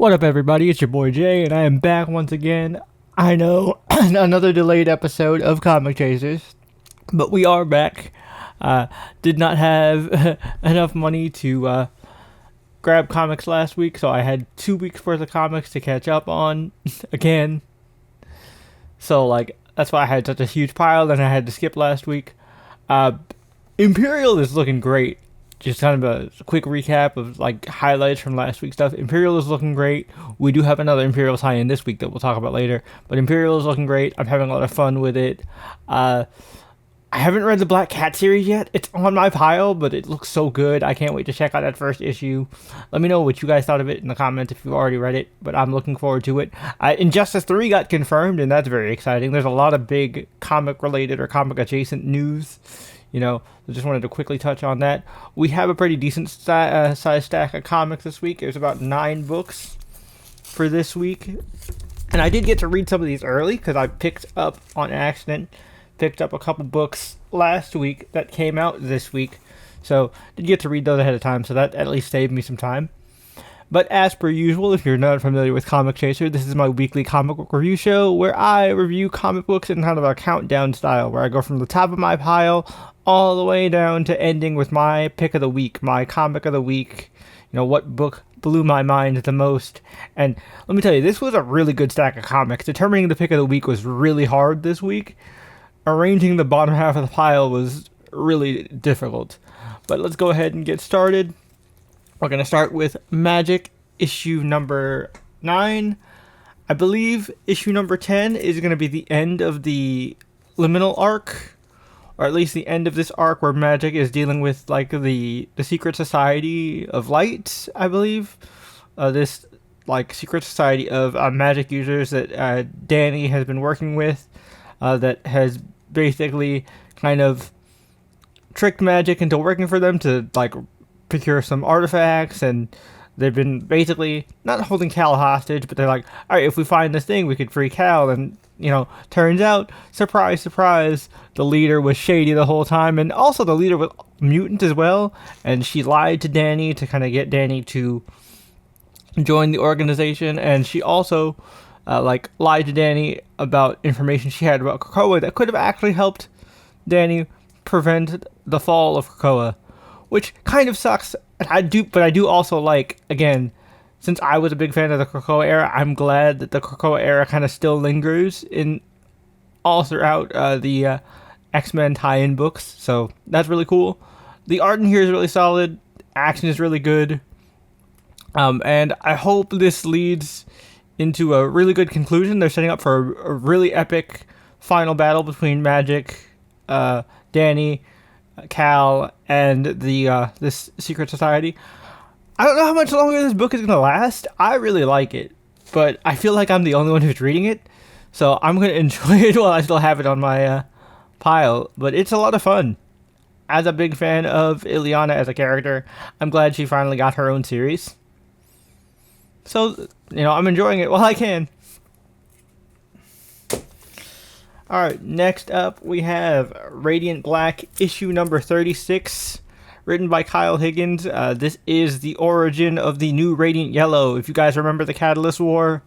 What up, everybody? It's your boy Jay, and I am back once again. I know, another delayed episode of Comic Chasers, but we are back. Did not have enough money to grab comics last week, so I had 2 weeks worth of comics to catch up on again. So, that's why I had such a huge pile, and I had to skip last week. Imperial is looking great. Just kind of a quick recap of highlights from last week's stuff. Imperial is looking great. We do have another Imperial tie-in this week that we'll talk about later. But Imperial is looking great. I'm having a lot of fun with it. I haven't read the Black Cat series yet. It's on my pile, but it looks so good. I can't wait to check out that first issue. Let me know what you guys thought of it in the comments if you've already read it. But I'm looking forward to it. Injustice 3 got confirmed, and that's very exciting. There's a lot of big comic-related or comic-adjacent news. I just wanted to quickly touch on that. We have a pretty decent size stack of comics this week. There's about 9 books for this week. And I did get to read some of these early because I picked up on accident. Picked up a couple books last week that came out this week. So did get to read those ahead of time, so that at least saved me some time. But as per usual, if you're not familiar with Comic Chaser, this is my weekly comic book review show where I review comic books in kind of a countdown style, where I go from the top of my pile all the way down to ending with my pick of the week, my comic of the week, what book blew my mind the most. And let me tell you, this was a really good stack of comics. Determining the pick of the week was really hard this week. Arranging the bottom half of the pile was really difficult. But let's go ahead and get started. We're going to start with Magik, issue number 9. I believe issue number 10 is going to be the end of the liminal arc, or at least the end of this arc where Magik is dealing with the secret society of light, I believe. This secret society of magic users that Danny has been working with, that has basically kind of tricked Magik into working for them to procure some artifacts, and they've been basically not holding Cal hostage, but they're like, all right, if we find this thing, we could free Cal. And turns out, surprise, surprise, the leader was shady the whole time, and also the leader was mutant as well, and she lied to Danny to kind of get Danny to join the organization, and she also lied to Danny about information she had about Krakoa that could have actually helped Danny prevent the fall of Krakoa, which kind of sucks. But I do also again, since I was a big fan of the Krakoa era, I'm glad that the Krakoa era kind of still lingers in all throughout the X-Men tie-in books. So that's really cool. The art in here is really solid. Action is really good. And I hope this leads into a really good conclusion. They're setting up for a really epic final battle between Magik, Danny, Cal, and this secret society. I don't know how much longer this book is going to last. I really like it, but I feel like I'm the only one who's reading it, so I'm going to enjoy it while I still have it on my pile. But it's a lot of fun. As a big fan of Ileana as a character, I'm glad she finally got her own series. So, I'm enjoying it while I can. Alright, next up we have Radiant Black, issue number 36, written by Kyle Higgins. This is the origin of the new Radiant Yellow. If you guys remember the Catalyst War,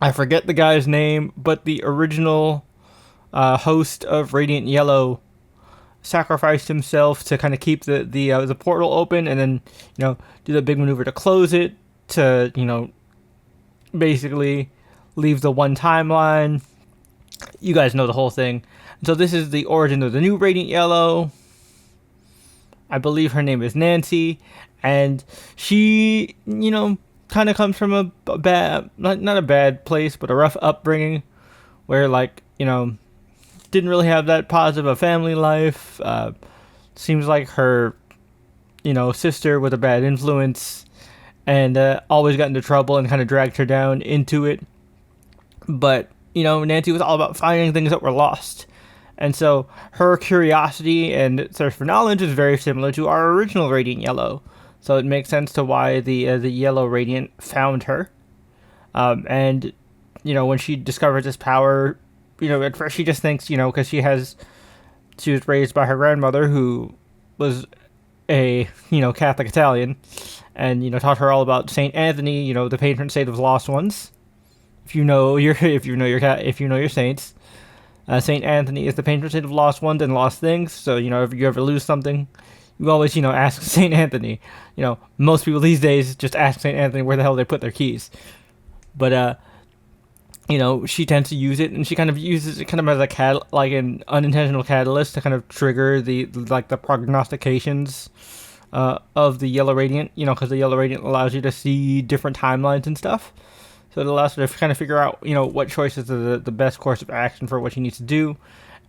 I forget the guy's name, but the original host of Radiant Yellow sacrificed himself to kind of keep the portal open, and then, do the big maneuver to close it, to, basically leave the one timeline. You guys know the whole thing. So this is the origin of the new Radiant Yellow. I believe her name is Nancy, and she, kind of comes from a bad, not a bad place, but a rough upbringing, where didn't really have that positive a family life. Seems like her, sister was a bad influence, and always got into trouble and kind of dragged her down into it. But Nancy was all about finding things that were lost. And so her curiosity and thirst for knowledge is very similar to our original Radiant Yellow. So it makes sense to why the Yellow Radiant found her. And, when she discovers this power, at first she just thinks, because she was raised by her grandmother, who was a Catholic Italian, and taught her all about Saint Anthony, the patron saint of lost ones. If you know your saints, Saint Anthony is the patron saint of lost ones and lost things. So if you ever lose something, you always ask Saint Anthony. Most people these days just ask Saint Anthony where the hell they put their keys. But she tends to use it, and she kind of uses it kind of as like an unintentional catalyst to kind of trigger the prognostications of the Yellow Radiant. Because the Yellow Radiant allows you to see different timelines and stuff. So it allows her to kind of figure out, what choices are the best course of action for what she needs to do.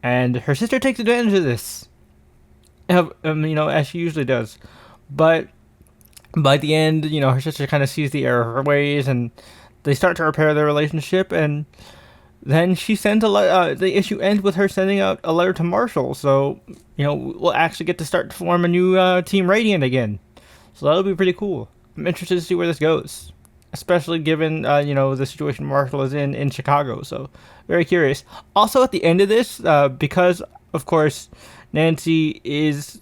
And her sister takes advantage of this, as she usually does. But by the end, her sister kind of sees the error of her ways, and they start to repair their relationship. And then she sends the issue ends with her sending out a letter to Marshall. So, we'll actually get to start to form a new Team Radiant again. So that'll be pretty cool. I'm interested to see where this goes, especially given the situation Marshall is in Chicago. So very curious. Also, at the end of this, because of course Nancy is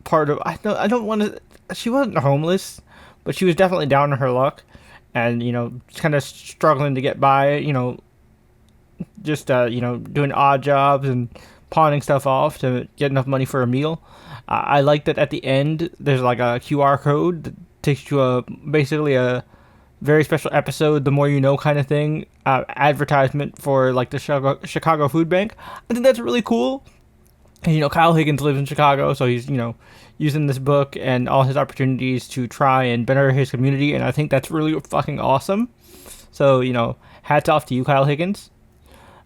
part of. I don't want to. She wasn't homeless, but she was definitely down on her luck, and kind of struggling to get by. Just doing odd jobs and pawning stuff off to get enough money for a meal. I like that at the end there's like a QR code that takes you to basically a very special episode, the more you know kind of thing, advertisement for like the Chicago Food Bank. I think that's really cool. And, Kyle Higgins lives in Chicago, so he's using this book and all his opportunities to try and better his community, and I think that's really fucking awesome. So hats off to you, Kyle Higgins.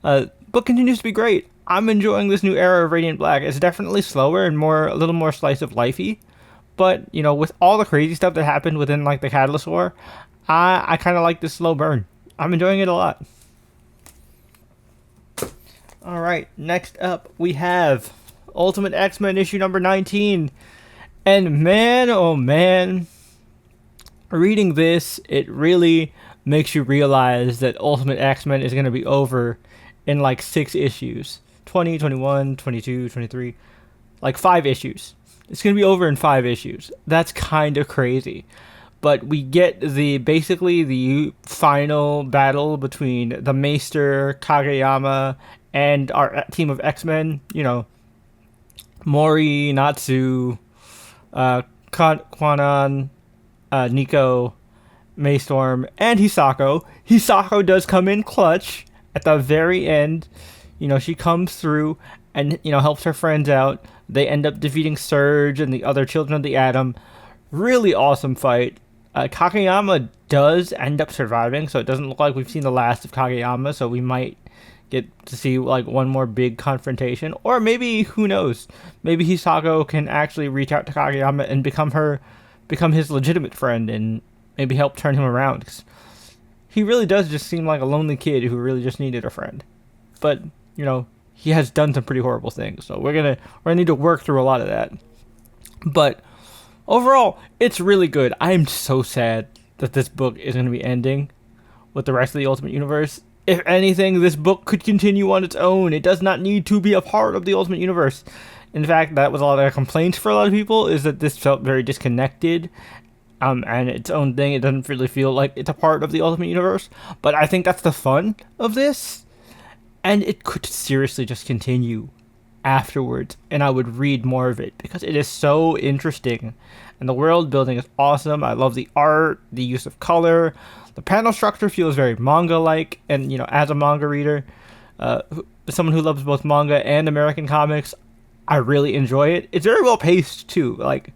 Book continues to be great. I'm enjoying this new era of Radiant Black. It's definitely slower and a little more slice of lifey. But, with all the crazy stuff that happened within, like, the Catalyst War, I kind of like this slow burn. I'm enjoying it a lot. Alright, next up, we have Ultimate X-Men issue number 19. And man, oh man, reading this, it really makes you realize that Ultimate X-Men is going to be over in, like, 6 issues. 20, 21, 22, 23, like 5 issues. It's going to be over in 5 issues. That's kind of crazy. But we get basically the final battle between the Maester, Kageyama, and our team of X-Men. Mori, Natsu, Kwanan, Nico, Maystorm, and Hisako. Hisako does come in clutch at the very end. She comes through and, helps her friends out. They end up defeating Surge and the other Children of the Atom. Really awesome fight. Kageyama does end up surviving, so it doesn't look like we've seen the last of Kageyama, so we might get to see, like, one more big confrontation. Or maybe, who knows, maybe Hisako can actually reach out to Kageyama and become his legitimate friend and maybe help turn him around. 'Cause he really does just seem like a lonely kid who really just needed a friend. But, he has done some pretty horrible things, so we're gonna need to work through a lot of that. But overall, it's really good. I am so sad that this book is going to be ending with the rest of the Ultimate Universe. If anything, this book could continue on its own. It does not need to be a part of the Ultimate Universe. In fact, that was a lot of complaints for a lot of people, is that this felt very disconnected and its own thing. It doesn't really feel like it's a part of the Ultimate Universe. But I think that's the fun of this. And it could seriously just continue afterwards, and I would read more of it because it is so interesting. And the world building is awesome. I love the art, the use of color. The panel structure feels very manga-like, and, as a manga reader, someone who loves both manga and American comics, I really enjoy it. It's very well paced too. Like,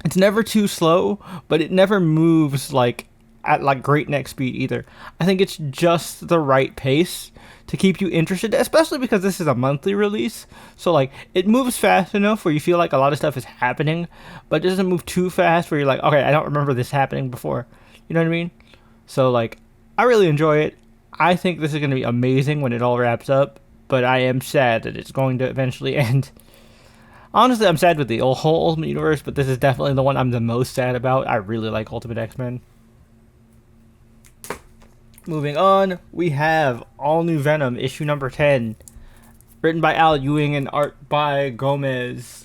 it's never too slow, but it never moves like at like breakneck speed either. I think it's just the right pace to keep you interested, especially because this is a monthly release. So, like, it moves fast enough where you feel like a lot of stuff is happening, but it doesn't move too fast where you're like, okay, I don't remember this happening before. You know what I mean? So, like, I really enjoy it. I think this is going to be amazing when it all wraps up, but I am sad that it's going to eventually end. Honestly, I'm sad with the whole Ultimate Universe, but this is definitely the one I'm the most sad about. I really like Ultimate X-Men. Moving on, we have All New Venom, issue number 10. Written by Al Ewing and art by Gomez.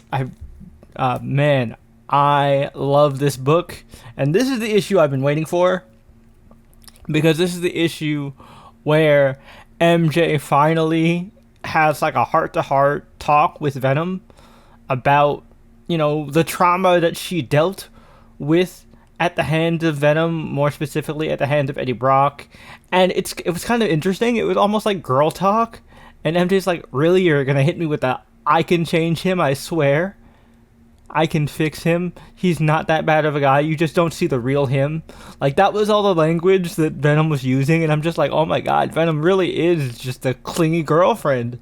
Man, I love this book, and this is the issue I've been waiting for, because this is the issue where MJ finally has like a heart-to-heart talk with Venom about, the trauma that she dealt with at the hands of Venom, more specifically at the hands of Eddie Brock. And it was kind of interesting. It was almost like girl talk. And MJ's like, really? You're going to hit me with that? I can change him, I swear. I can fix him. He's not that bad of a guy. You just don't see the real him. Like, that was all the language that Venom was using. And I'm just like, oh my god, Venom really is just a clingy girlfriend.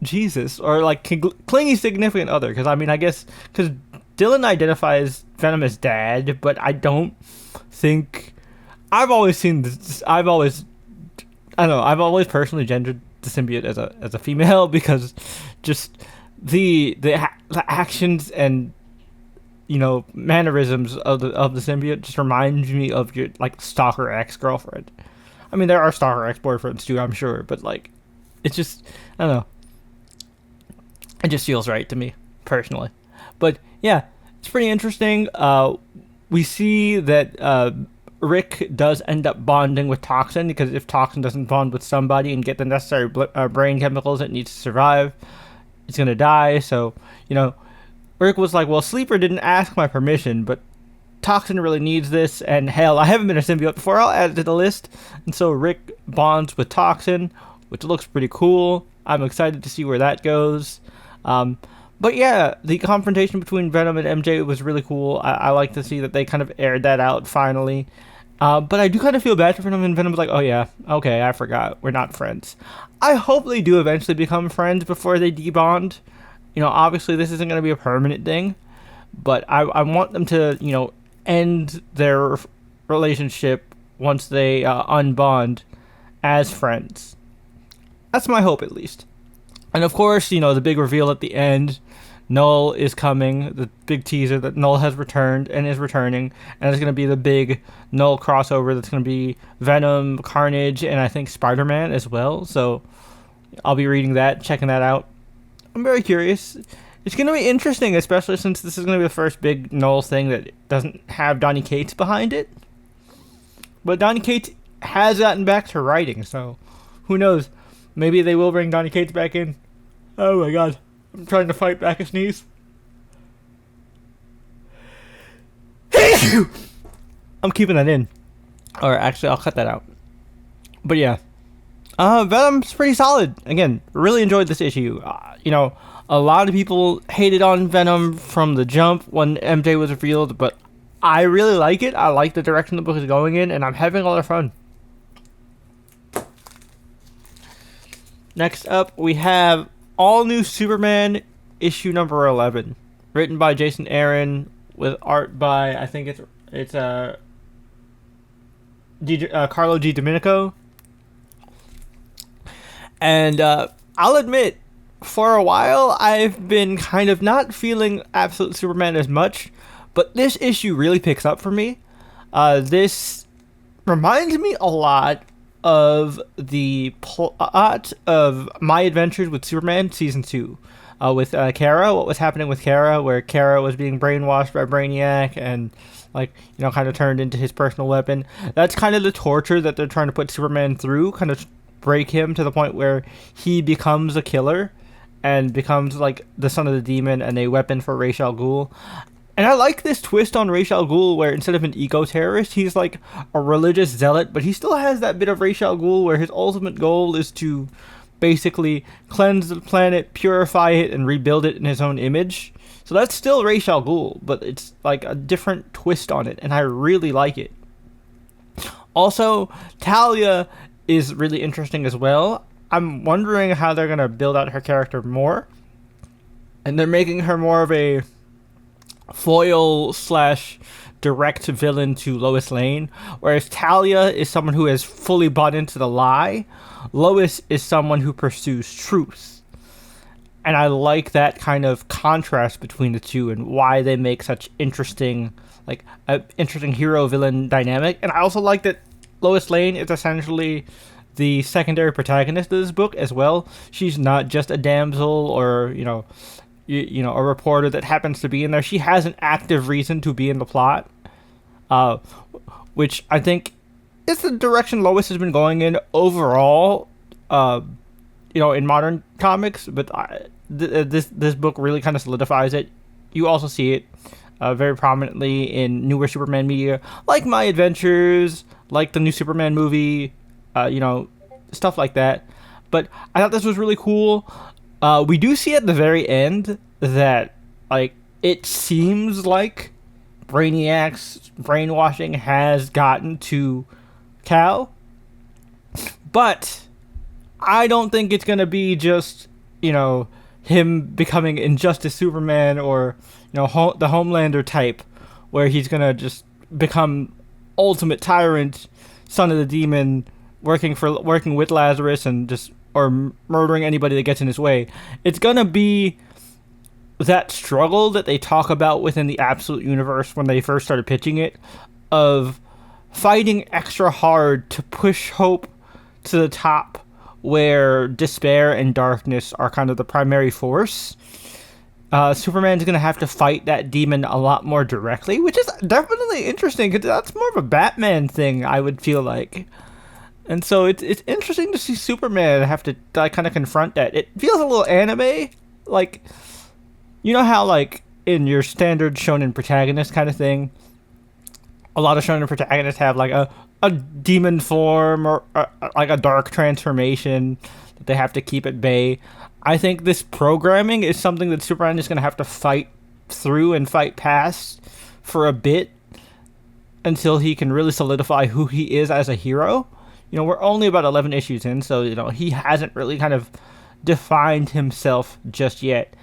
Jesus. Or like clingy significant other. Because, I mean, I guess, because Dylan identifies Venom as dad, but I don't think... I've always seen this... I've always personally gendered the symbiote as a female, because just the actions and mannerisms of the symbiote just reminds me of your like stalker ex-girlfriend. I mean, there are stalker ex-boyfriends too, I'm sure, but like it's just, I don't know, it just feels right to me personally. But yeah, it's pretty interesting. We see that Rick does end up bonding with Toxin, because if Toxin doesn't bond with somebody and get the necessary brain chemicals it needs to survive, it's gonna die. So, Rick was like, well, Sleeper didn't ask my permission, but Toxin really needs this, and hell, I haven't been a symbiote before, I'll add it to the list. And so Rick bonds with Toxin, which looks pretty cool. I'm excited to see where that goes. But yeah, the confrontation between Venom and MJ was really cool. I like to see that they kind of aired that out finally. But I do kind of feel bad for Venom, and Venom was like, oh yeah, okay, I forgot. We're not friends. I hope they do eventually become friends before they debond. Obviously this isn't going to be a permanent thing, but I want them to, end their relationship once they unbond as friends. That's my hope, at least. And of course, the big reveal at the end, Null is coming, the big teaser that Null has returned and is returning, and it's going to be the big Null crossover that's going to be Venom, Carnage, and I think Spider-Man as well. So I'll be reading that, checking that out. I'm very curious. It's going to be interesting, especially since this is going to be the first big Null thing that doesn't have Donny Cates behind it. But Donny Cates has gotten back to writing, so who knows? Maybe they will bring Donny Cates back in. Oh my god. I'm trying to fight back a sneeze. I'm keeping that in. Or actually, I'll cut that out. But yeah. Venom's pretty solid. Again, really enjoyed this issue. A lot of people hated on Venom from the jump when MJ was revealed, but I really like it. I like the direction the book is going in, and I'm having a lot of fun. Next up, we have All New Superman issue number 11, written by Jason Aaron with art by, I think it's Carlo Di Domenico. And I'll admit, for a while I've been kind of not feeling Absolute Superman as much, but this issue really picks up for me. This reminds me a lot of the plot of My Adventures with Superman Season 2. With Kara, what was happening with Kara, where Kara was being brainwashed by Brainiac and, kind of turned into his personal weapon. That's kind of the torture that they're trying to put Superman through, kind of break him to the point where he becomes a killer and becomes, the son of the demon and a weapon for Ra's al Ghul. And I like this twist on Ra's al Ghul, where instead of an eco-terrorist, he's like a religious zealot, but he still has that bit of Ra's al Ghul where his ultimate goal is to basically cleanse the planet, purify it, and rebuild it in his own image. So that's still Ra's al Ghul, but it's like a different twist on it, and I really like it. Also, Talia is really interesting as well. I'm wondering how they're going to build out her character more. And they're making her more of a foil / direct villain to Lois Lane, whereas Talia is someone who has fully bought into the lie. Lois is someone who pursues truth. And I like that kind of contrast between the two and why they make such interesting hero-villain dynamic. And I also like that Lois Lane is essentially the secondary protagonist of this book as well. She's not just a damsel or, a reporter that happens to be in there. She has an active reason to be in the plot, uh, which I think is the direction Lois has been going in overall. Uh, in modern comics, but this book really kind of solidifies it. You also see it very prominently in newer Superman media, like My Adventures, like the new Superman movie, stuff like that. But I thought this was really cool. We do see at the very end that, like, it seems like Brainiac's brainwashing has gotten to Cal, but I don't think it's gonna be just him becoming Injustice Superman or the Homelander type, where he's gonna just become ultimate tyrant, son of the demon, working with Lazarus and just or murdering anybody that gets in his way. It's gonna be that struggle that they talk about within the Absolute Universe when they first started pitching it, of fighting extra hard to push hope to the top, where despair and darkness are kind of the primary force. Superman's going to have to fight that demon a lot more directly, which is definitely interesting because that's more of a Batman thing, I would feel like. And so it's interesting to see Superman have to kind of confront that. It feels a little anime, like, how like in your standard shonen protagonist kind of thing, a lot of shonen protagonists have like a demon form or like a dark transformation that they have to keep at bay. I think this programming is something that Superman is going to have to fight through and fight past for a bit until he can really solidify who he is as a hero. We're only about 11 issues in, so he hasn't really kind of defined himself just yet.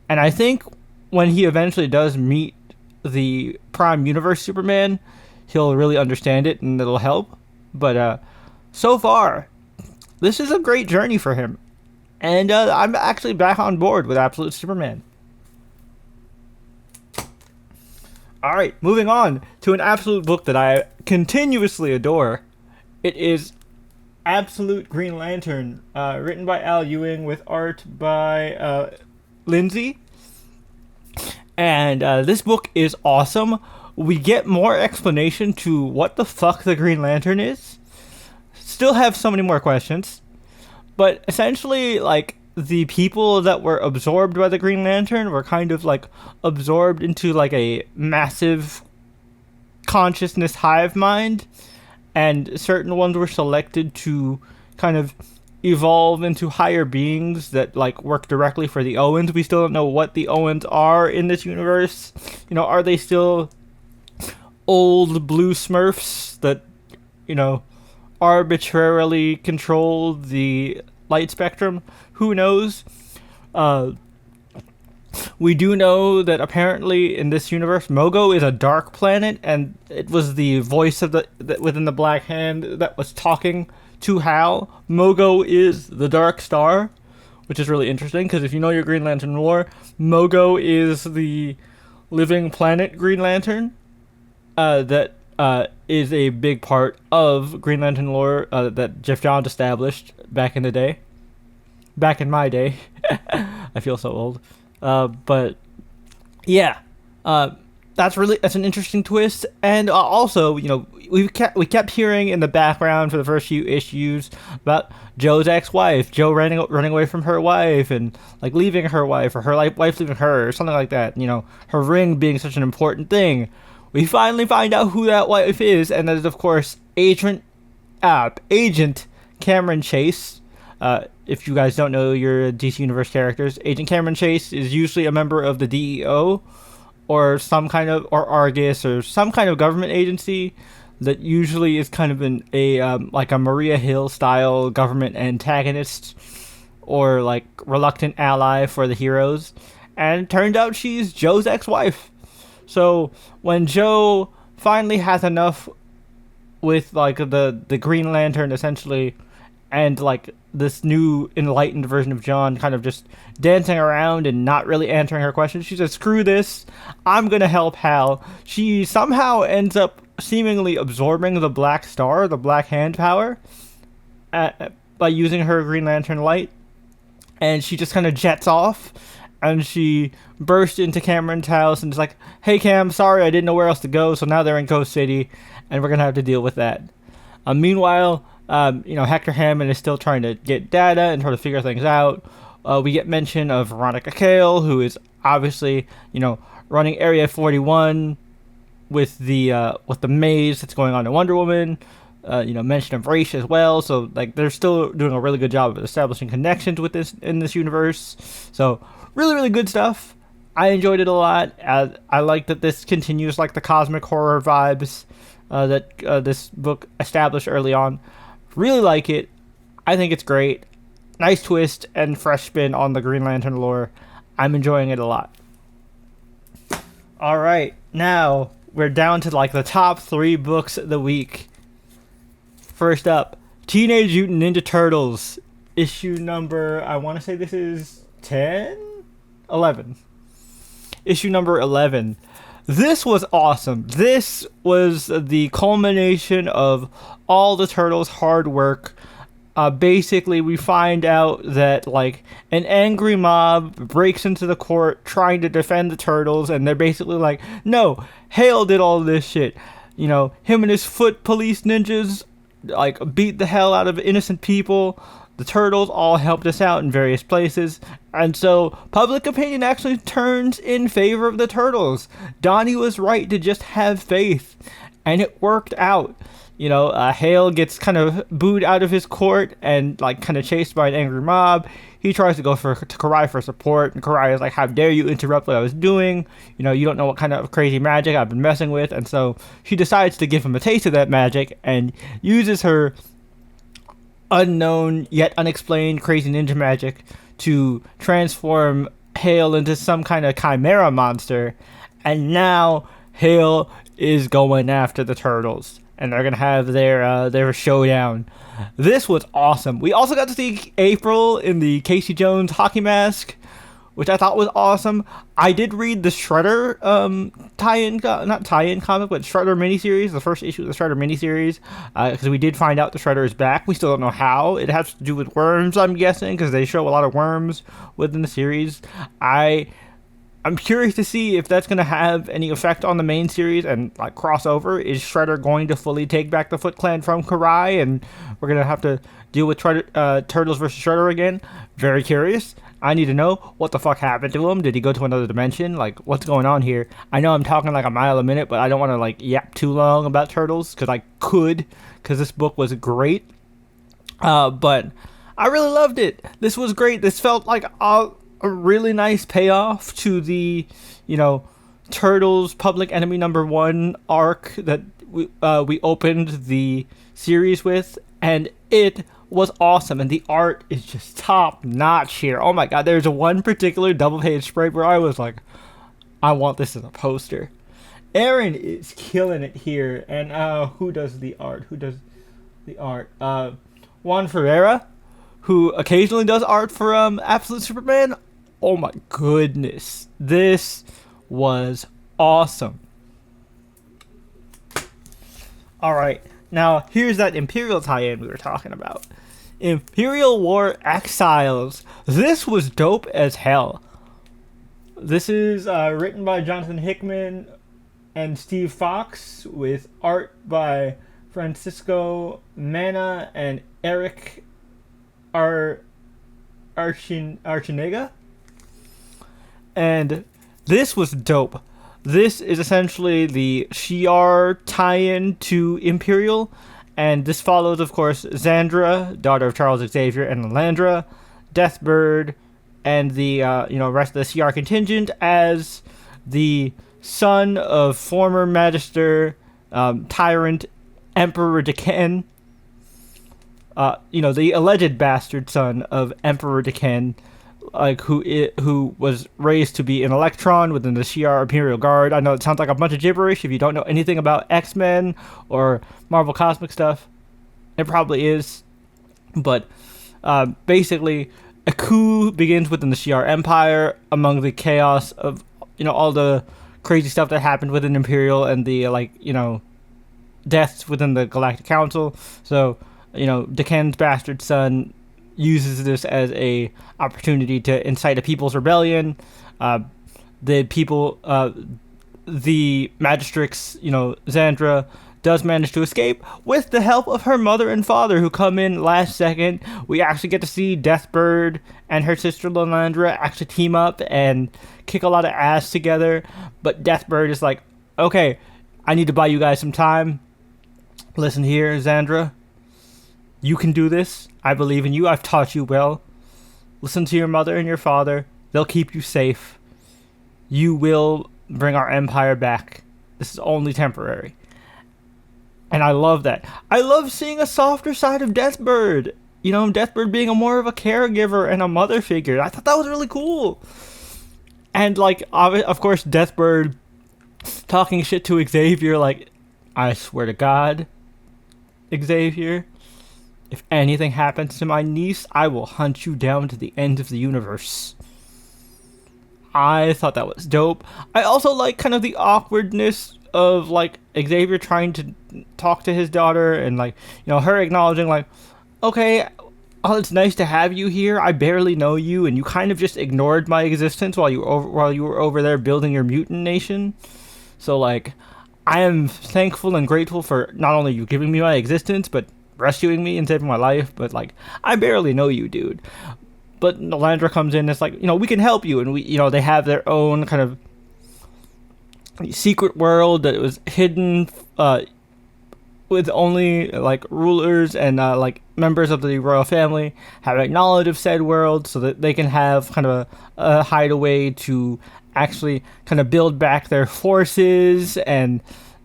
And I think when he eventually does meet the Prime Universe Superman, he'll really understand it and it'll help. But so far, this is a great journey for him. And I'm actually back on board with Absolute Superman. Alright, moving on to an Absolute book that I continuously adore. It is Absolute Green Lantern, written by Al Ewing with art by Lindsay. And this book is awesome. We get more explanation to what the fuck the Green Lantern is. Still have so many more questions. But essentially, like, the people that were absorbed by the Green Lantern were kind of, like, absorbed into, like, a massive consciousness hive mind. And certain ones were selected to kind of evolve into higher beings that, like, work directly for the Owens. We still don't know what the Owens are in this universe. Are they still old blue Smurfs that, arbitrarily control the light spectrum? Who knows? We do know that apparently in this universe, Mogo is a dark planet, and it was the voice of within the Black Hand that was talking to Hal. Mogo is the Dark Star, which is really interesting because if you know your Green Lantern lore, Mogo is the living planet Green Lantern that is a big part of Green Lantern lore that Jeff Johns established back in the day. Back in my day. I feel so old. But yeah, that's an interesting twist. And also, we kept hearing in the background for the first few issues about Joe's ex-wife, Joe running away from her wife and like leaving her wife, or her wife leaving her, or something like that. Her ring being such an important thing. We finally find out who that wife is, and that is, of course, Agent Cameron Chase. If you guys don't know your DC Universe characters, Agent Cameron Chase is usually a member of the DEO, or Argus, or some kind of government agency that usually is kind of like a Maria Hill style government antagonist, or like reluctant ally for the heroes. And it turned out she's Joe's ex-wife. So when Joe finally has enough with like the Green Lantern essentially, and like this new enlightened version of John kind of just dancing around and not really answering her questions, she says, screw this, I'm gonna help Hal. She somehow ends up seemingly absorbing the Black Star, the Black Hand power, by using her Green Lantern light, and she just kind of jets off and she burst into Cameron's house and is like, "Hey Cam, sorry, I didn't know where else to go, so now they're in Coast City, and we're gonna have to deal with that." Meanwhile, Hector Hammond is still trying to get data and try to figure things out. We get mention of Veronica Cale, who is obviously, running Area 41 with the maze that's going on in Wonder Woman. Mention of race as well. So like they're still doing a really good job of establishing connections with this in this universe. So really, really good stuff. I enjoyed it a lot. I like that this continues like the cosmic horror vibes that this book established early on. Really like it. I think it's great. Nice twist and fresh spin on the Green Lantern lore. I'm enjoying it a lot. All right, now we're down to like the top 3 books of the week. First up, Teenage Mutant Ninja Turtles, issue number, I want to say this is 11. Issue number 11. This was awesome. This was the culmination of all the Turtles' hard work. Basically, we find out that like an angry mob breaks into the court trying to defend the Turtles, and they're basically like, "No, Hale did all this shit." Him and his foot police ninjas like beat the hell out of innocent people. The Turtles all helped us out in various places, and so public opinion actually turns in favor of the Turtles. Donnie was right to just have faith, and it worked out. Hale gets kind of booed out of his court and like kind of chased by an angry mob. He tries to go to Karai for support, and Karai is like, "How dare you interrupt what I was doing? You don't know what kind of crazy magic I've been messing with." And so she decides to give him a taste of that magic and uses her unknown yet unexplained crazy ninja magic to transform Hale into some kind of chimera monster. And now Hale is going after the Turtles, and they're gonna have their showdown. This was awesome. We also got to see April in the Casey Jones hockey mask, which I thought was awesome. I did read the Shredder not tie-in comic, but Shredder miniseries, the first issue of the Shredder miniseries, because we did find out the Shredder is back. We still don't know how. It has to do with worms, I'm guessing, because they show a lot of worms within the series. I'm curious to see if that's going to have any effect on the main series and like crossover. Is Shredder going to fully take back the Foot Clan from Karai, and we're going to have to deal with Turtles versus Shredder again? Very curious. I need to know what the fuck happened to him. Did he go to another dimension? Like, what's going on here? I know I'm talking like a mile a minute, but I don't want to like yap too long about Turtles because this book was great. But I really loved it. This was great. This felt like a really nice payoff to the, Turtles Public Enemy #1 arc that we opened the series with, and it was awesome, and the art is just top notch here. Oh my god, there's one particular double page spread where I was like, I want this as a poster. Aaron is killing it here, and who does the art? Juan Ferreira, who occasionally does art for Absolute Superman. Oh my goodness, this was awesome. Alright, now here's that Imperial tie-in we were talking about. Imperial War Exiles. This was dope as hell. This is written by Jonathan Hickman and Steve Fox, with art by Francisco Mana and Eric Archinega. And this was dope. This is essentially the Shi'ar tie-in to Imperial, and this follows, of course, Xandra, daughter of Charles Xavier and Lalandra, Deathbird, and the rest of the Shi'ar contingent as the son of former Magister, tyrant Emperor Deken. The alleged bastard son of Emperor Deken, like who was raised to be an electron within the Shi'ar Imperial Guard. I know it sounds like a bunch of gibberish if you don't know anything about X-Men or Marvel Cosmic stuff. It probably is, but basically, a coup begins within the Shi'ar Empire among the chaos of all the crazy stuff that happened within Imperial and the deaths within the Galactic Council. So Deken's bastard son uses this as a opportunity to incite a people's rebellion. Uh, the people, the Magistrix, Xandra does manage to escape with the help of her mother and father, who come in last second. We actually get to see Deathbird and her sister Lilandra actually team up and kick a lot of ass together. But Deathbird is like, okay, I need to buy you guys some time. Listen here, Xandra. You can do this. I believe in you. I've taught you well. Listen to your mother and your father. They'll keep you safe. You will bring our empire back. This is only temporary. And I love that. I love seeing a softer side of Deathbird. Deathbird being more of a caregiver and a mother figure. I thought that was really cool. And, of course, Deathbird talking shit to Xavier, I swear to God, Xavier, if anything happens to my niece, I will hunt you down to the end of the universe. I thought that was dope. I also like kind of the awkwardness of Xavier trying to talk to his daughter, and her acknowledging okay, it's nice to have you here. I barely know you, and you kind of just ignored my existence while you were over there building your mutant nation. So I am thankful and grateful for not only you giving me my existence, but rescuing me and saving my life. But I barely know you, dude. But Lilandra comes in. It's we can help you, and they have their own kind of secret world that was hidden with only rulers and members of the royal family having knowledge of said world, so that they can have kind of a hideaway to actually kind of build back their forces. And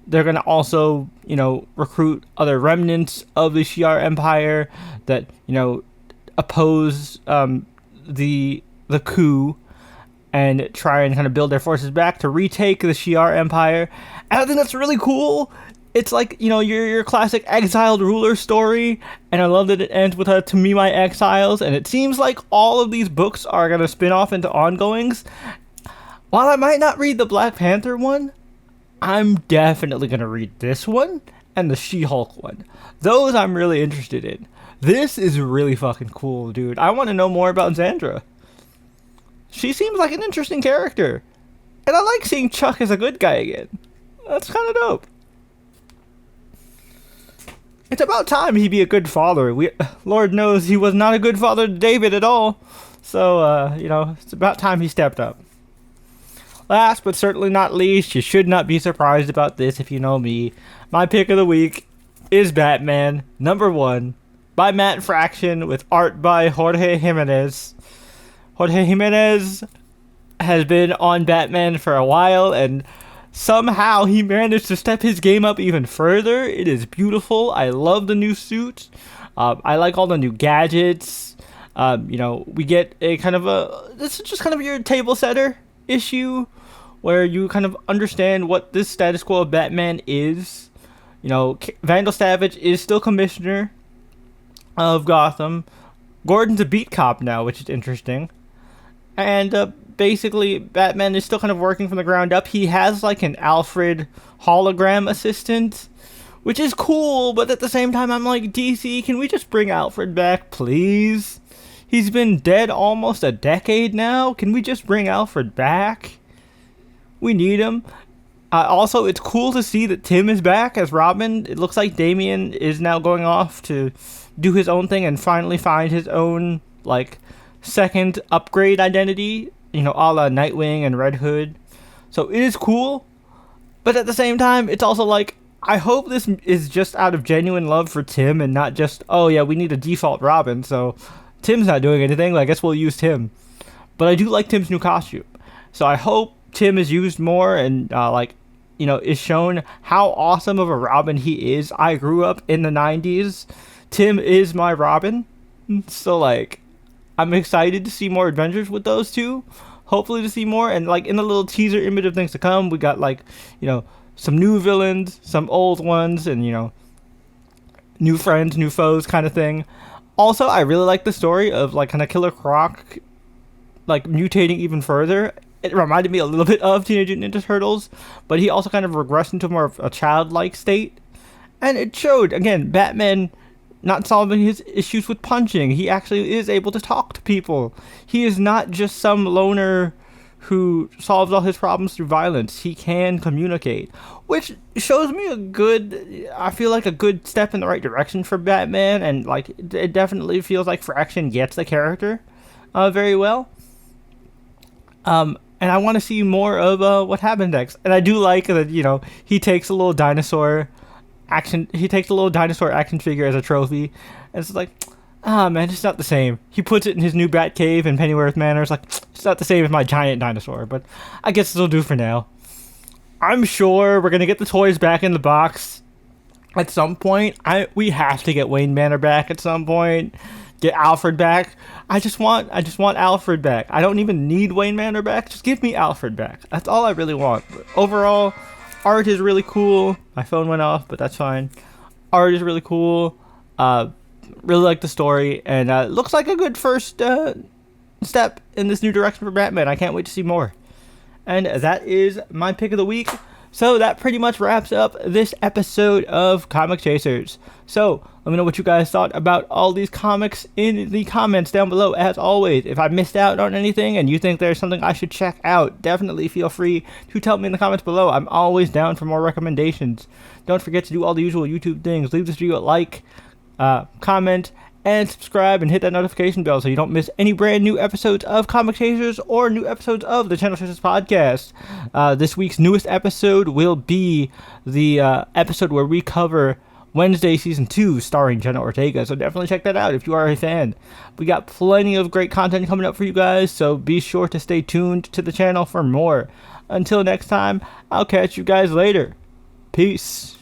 they're going to also recruit other remnants of the Shi'ar Empire that oppose the coup, and try and kind of build their forces back to retake the Shi'ar Empire. And I think that's really cool. It's your classic exiled ruler story, and I love that it ends with To Me My Exiles, and it seems like all of these books are going to spin off into ongoings. While I might not read the Black Panther one, I'm definitely going to read this one and the She-Hulk one. Those I'm really interested in. This is really fucking cool, dude. I want to know more about Xandra. She seems like an interesting character. And I like seeing Chuck as a good guy again. That's kind of dope. It's about time he be a good father. Lord knows he was not a good father to David at all. So, it's about time he stepped up. Last but certainly not least, you should not be surprised about this if you know me. My pick of the week is Batman #1 by Matt Fraction with art by Jorge Jimenez. Jorge Jimenez has been on Batman for a while, and somehow he managed to step his game up even further. It is beautiful. I love the new suit. I like all the new gadgets. We get a kind of this is just kind of your table setter issue where you kind of understand what this status quo of Batman is. Vandal Savage is still commissioner of Gotham. Gordon's a beat cop now, which is interesting. And basically, Batman is still kind of working from the ground up. He has an Alfred hologram assistant, which is cool, but at the same time, I'm like, DC, can we just bring Alfred back, please? He's been dead almost a decade now. Can we just bring Alfred back? We need him. Also, it's cool to see that Tim is back as Robin. It looks like Damian is now going off to do his own thing and finally find his own, second upgrade identity, a la Nightwing and Red Hood. So it is cool, but at the same time, it's also I hope this is just out of genuine love for Tim and not just, oh yeah, we need a default Robin, so Tim's not doing anything, I guess we'll use Tim. But I do like Tim's new costume, so I hope Tim is used more and is shown how awesome of a Robin he is. I grew up in the 90s. Tim is my Robin, so I'm excited to see more adventures with those two. Hopefully to see more. And in the little teaser image of things to come, we got some new villains, some old ones, and new friends, new foes kind of thing. Also, I really like the story of kind of Killer Croc mutating even further. It reminded me a little bit of Teenage Mutant Ninja Turtles, but he also kind of regressed into more of a childlike state. And it showed, again, Batman not solving his issues with punching. He actually is able to talk to people. He is not just some loner who solves all his problems through violence. He can communicate, which shows me I feel like a good step in the right direction for Batman, and like it definitely feels like Fraction gets the character very well. And I want to see more of what happens next. And I do like that, he takes a little dinosaur action figure as a trophy, and it's like, man, it's not the same. He puts it in his new Bat Cave in Pennyworth Manor. It's like, it's not the same as my giant dinosaur, but I guess it'll do for now. I'm sure we're gonna get the toys back in the box at some point. We have to get Wayne Manor back at some point. Get Alfred back. I just want Alfred back. I don't even need Wayne Manor back. Just give me Alfred back. That's all I really want. But overall, art is really cool. My phone went off, but that's fine. Art is really cool. Really like the story, and looks like a good first step in this new direction for Batman. I can't wait to see more. And that is my pick of the week. So that pretty much wraps up this episode of Comic Chasers. So let me know what you guys thought about all these comics in the comments down below. As always, if I missed out on anything and you think there's something I should check out, definitely feel free to tell me in the comments below. I'm always down for more recommendations. Don't forget to do all the usual YouTube things. Leave this video a like, comment, and subscribe, and hit that notification bell so you don't miss any brand new episodes of Comic Chasers or new episodes of the Channel Chasers podcast. This week's newest episode will be the episode where we cover Wednesday Season 2 starring Jenna Ortega, so definitely check that out if you are a fan. We got plenty of great content coming up for you guys, so be sure to stay tuned to the channel for more. Until next time, I'll catch you guys later. Peace.